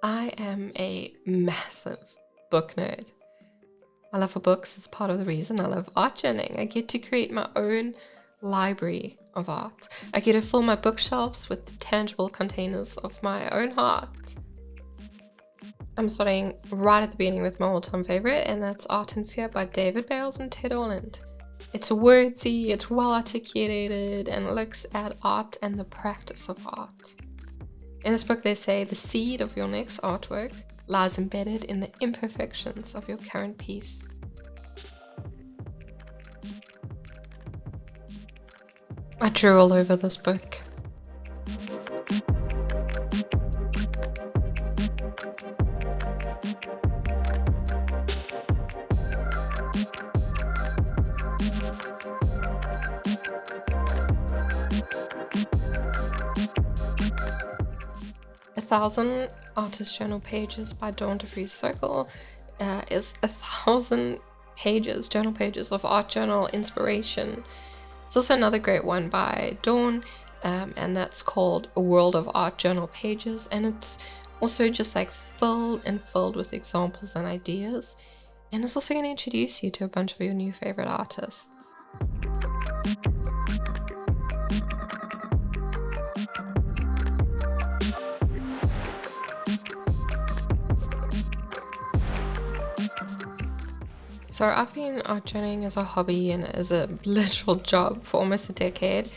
I am a massive book nerd. My love for books is part of the reason I love art journaling. I get to create my own library of art. I get to fill my bookshelves with the tangible containers of my own heart. I'm starting right at the beginning with my all-time favorite, and that's Art and Fear by David Bayles and Ted Orland. It's wordsy, it's well articulated, and looks at art and the practice of art. In this book they say the seed of your next artwork lies embedded in the imperfections of your current piece. I drew all over this book. A 1,000 Artist Journal Pages by DeVries Sokol is 1,000 pages, journal pages of art journal inspiration. It's also another great one by Dawn, and that's called A World of Art Journal Pages, and it's also just like filled with examples and ideas, and it's also going to introduce you to a bunch of your new favorite artists. So I've been art journaling as a hobby and as a literal job for almost a decade,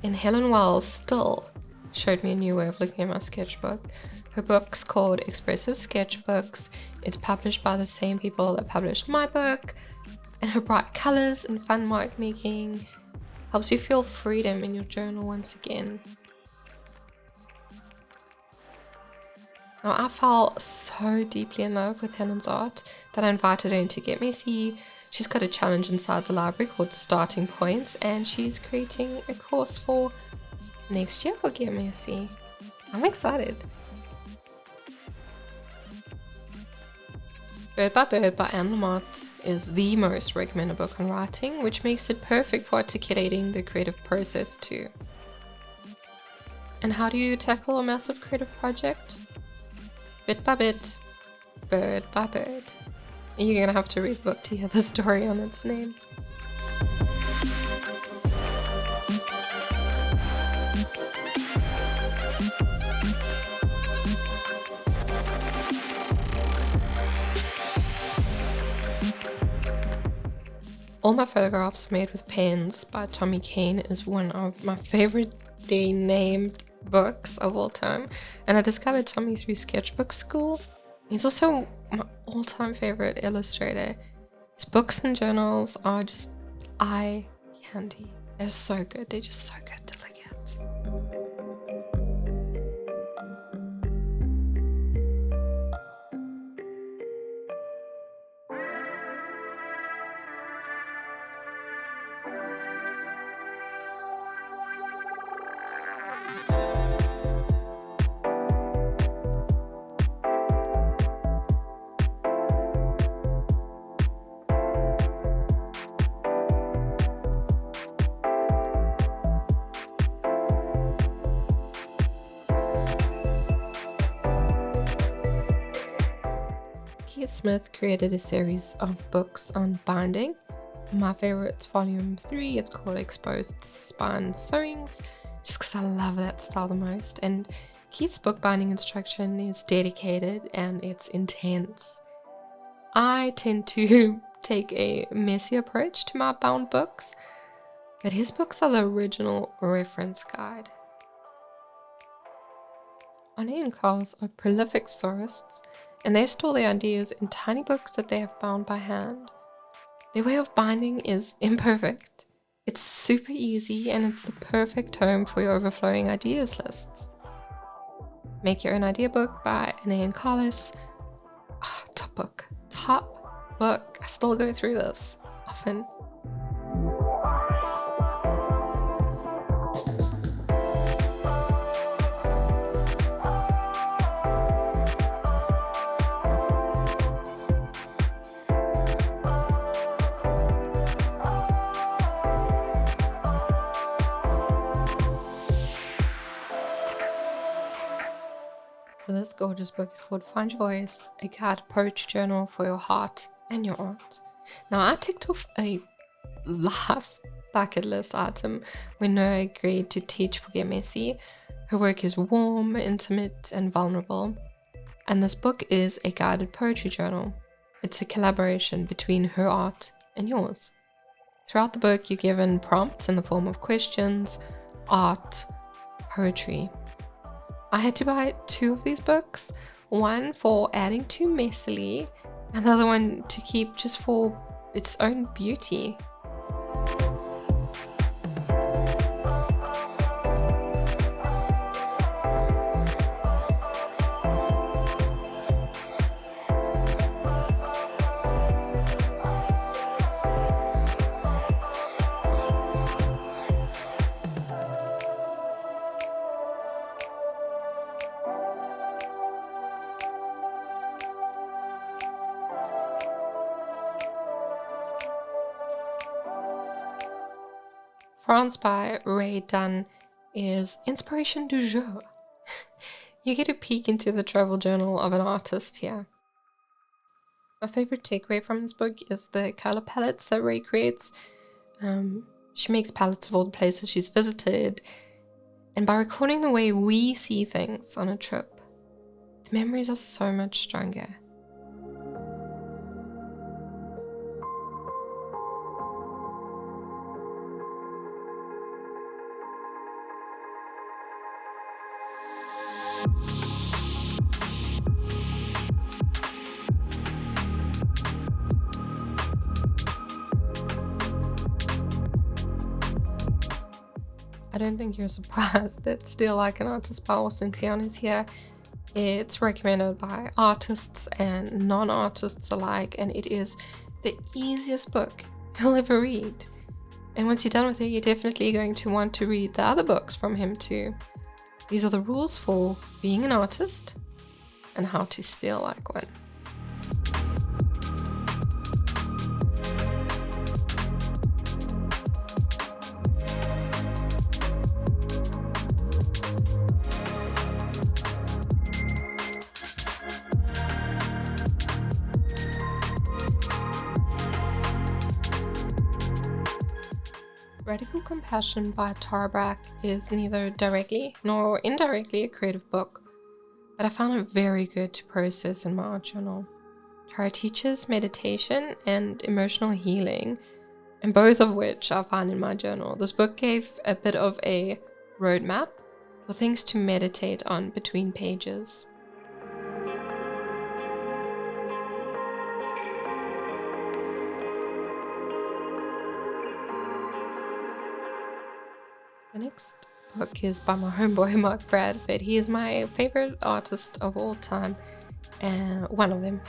and Helen Wells still showed me a new way of looking at my sketchbook. Her book's called Expressive Sketchbooks. It's published by the same people that published my book, and her bright colors and fun mark making helps you feel freedom in your journal once again. Now, I fell so deeply in love with Helen's art that I invited her in to get messy. She's got a challenge inside the library called Starting Points, and she's creating a course for next year for Get Messy. I'm excited. Bird by Bird by Lamott is the most recommended book on writing, which makes it perfect for articulating the creative process too. And how do you tackle a massive creative project? Bit by bit, bird by bird. You're gonna have to read the book to hear the story on its name. All My Photographs Made with Pens by Tommy Kane is one of my favorite named books of all time, and I discovered Tommy through Sketchbook school. He's also my all-time favorite illustrator. His books and journals are just eye candy. They're so good. They're just so good to look at. Smith created a series of books on binding. My favorite's volume 3. It's called Exposed Spine Sewings, just because I love that style the most. And Keith's bookbinding instruction is dedicated and it's intense. I tend to take a messy approach to my bound books, but his books are the original reference guide. Arne and Carlos are prolific sewists, and they store their ideas in tiny books that they have bound by hand. Their way of binding is imperfect. It's super easy, and it's the perfect home for your overflowing ideas lists. Make Your Own Ideabook by Arne and Carlos. Top book. I still go through this often. So this gorgeous book is called Find Your Voice, a guided poetry journal for your heart and your art. Now, I ticked off a life bucket list item when Noor agreed to teach Forget Me See. Her work is warm, intimate, and vulnerable. And this book is a guided poetry journal. It's a collaboration between her art and yours. Throughout the book, you're given prompts in the form of questions, art, poetry. I had to buy 2 of these books, one for adding too messily, and the other one to keep just for its own beauty. France by Rae Dunn is inspiration du jour. You get a peek into the travel journal of an artist here. My favorite takeaway from this book is the color palettes that Rae creates. She makes palettes of all the places she's visited, and by recording the way we see things on a trip, the memories are so much stronger. I don't think you're surprised that Still Like an Artist by Orland Kleon is here. It's recommended by artists and non-artists alike, and it is the easiest book you'll ever read. And once you're done with it, you're definitely going to want to read the other books from him too. These are the rules for being an artist and how to still like one. Radical Compassion by Brach is neither directly nor indirectly a creative book, but I found it very good to process in my art journal. Tara teaches meditation and emotional healing, and both of which I find in my journal. This book gave a bit of a roadmap for things to meditate on between pages. The next book is by my homeboy Bradford. He is my favorite artist of all time, and one of them.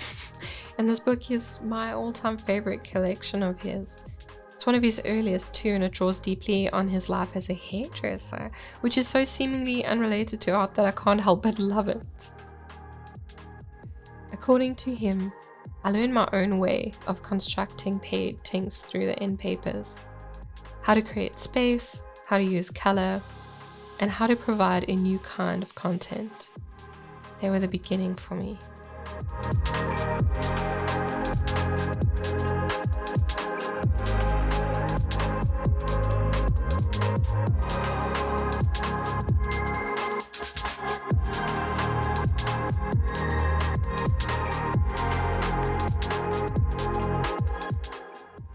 And this book is my all-time favorite collection of his. It's one of his earliest too, and it draws deeply on his life as a hairdresser, which is so seemingly unrelated to art that I can't help but love it. According to him, I learned my own way of constructing paintings through the end papers. How to create space, how to use color, and how to provide a new kind of content. They were the beginning for me.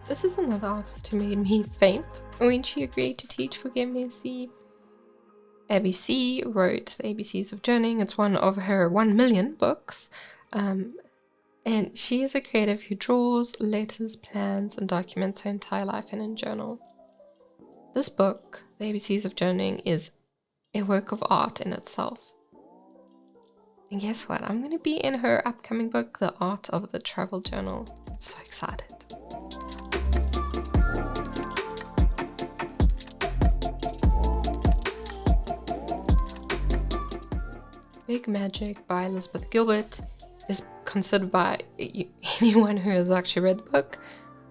This is another artist who made me faint when she agreed to teach Forget Me See. Abbey C wrote the ABCs of Journaling. It's one of her 1 million books. And she is a creative who draws, letters, plans, and documents her entire life in a journal. This book, the ABCs of Journaling, is a work of art in itself. And guess what? I'm going to be in her upcoming book, The Art of the Travel Journal. So excited. Big Magic by Elizabeth Gilbert is considered by anyone who has actually read the book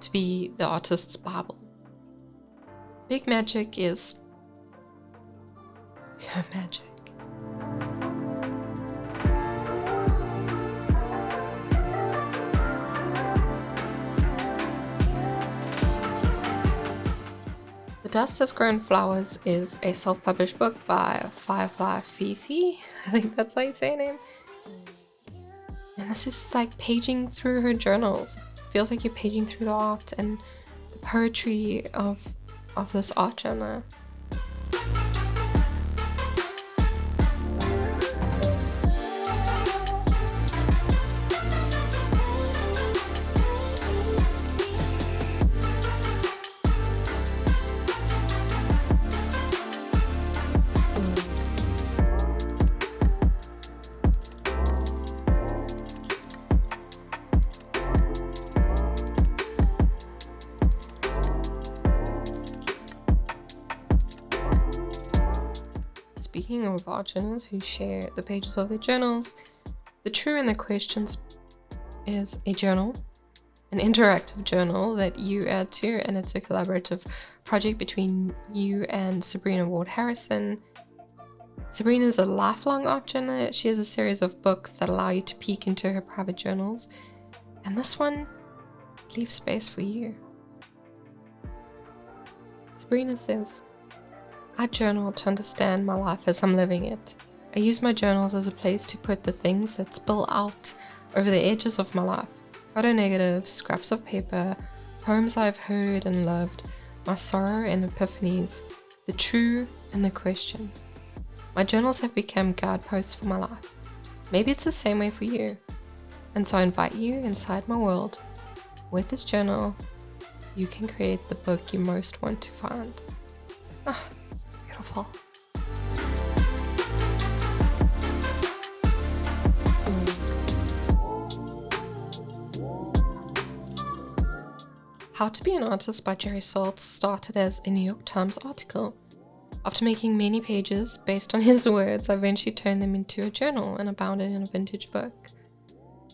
to be the artist's Bible. Big Magic is pure magic. Dust Has Grown Flowers is a self-published book by Firefly Fiphie. I think that's how you say her name. And this is like paging through her journals. Feels like you're paging through the art and the poetry of this art journal. Speaking of art journals who share the pages of their journals, The True and the Questions is a journal, an interactive journal that you add to, and it's a collaborative project between you and Sabrina Ward Harrison. Sabrina is a lifelong art journal. She has a series of books that allow you to peek into her private journals, and this one leaves space for you. Sabrina says, I journal to understand my life as I'm living it. I use my journals as a place to put the things that spill out over the edges of my life. Photo negatives, scraps of paper, poems I've heard and loved, my sorrow and epiphanies, the true and the questions. My journals have become guideposts for my life. Maybe it's the same way for you. And so I invite you inside my world. With this journal, you can create the book you most want to find. Beautiful. How to Be an Artist by Jerry Saltz started as a New York Times article. After making many pages based on his words, I eventually turned them into a journal and I bound it in a vintage book.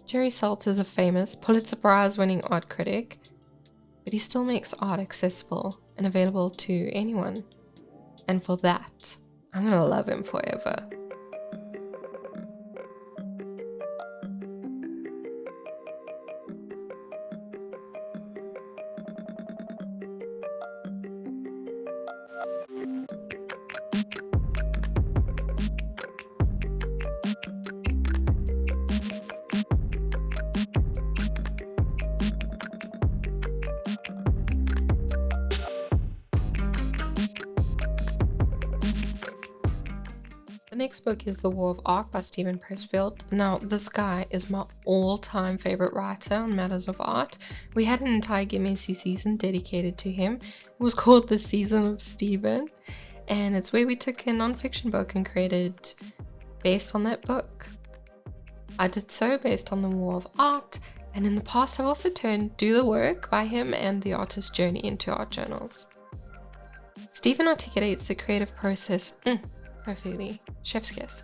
Jerry Saltz is a famous Pulitzer Prize-winning art critic, but he still makes art accessible and available to anyone. And for that, I'm gonna love him forever. The next book is The War of Art by Steven Pressfield. Now, this guy is my all-time favorite writer on matters of art. We had an entire Gimme season dedicated to him. It was called The Season of Steven, and it's where we took a non-fiction book and created based on that book. I did so based on The War of Art, and in the past I've also turned Do the Work by him and The Artist's Journey into art journals. Steven articulates the creative process perfectly. Chef's kiss.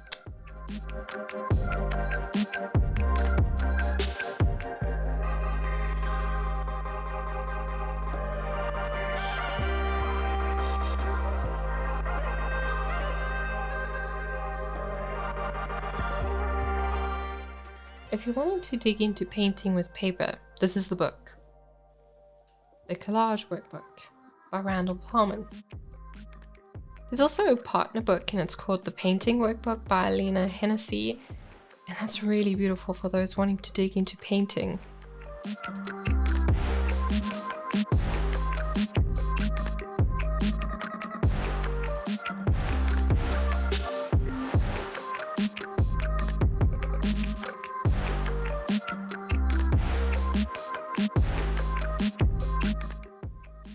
If you wanted to dig into painting with paper, this is the book. The Collage Workbook by Randel Plowman. There's also a partner book and it's called The Painting Workbook by Lena Hennessy, and that's really beautiful for those wanting to dig into painting.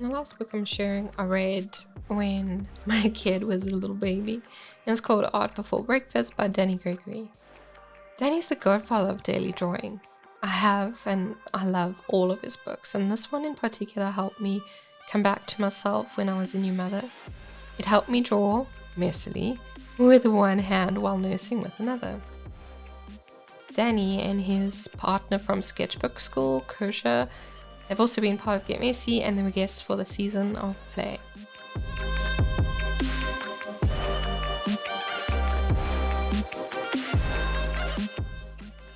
The last book I'm sharing I read when my kid was a little baby, and it's called Art Before Breakfast by Gregory. Danny's the godfather of daily drawing. I have and I love all of his books, and this one in particular helped me come back to myself when I was a new mother. It helped me draw, messily, with one hand while nursing with another. Danny and his partner from Sketchbook School, Kosha, they've also been part of Get Messy, and they were guests for the season of play.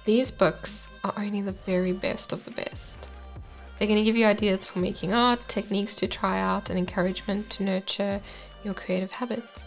These books are only the very best of the best. They're going to give you ideas for making art, techniques to try out, and encouragement to nurture your creative habits.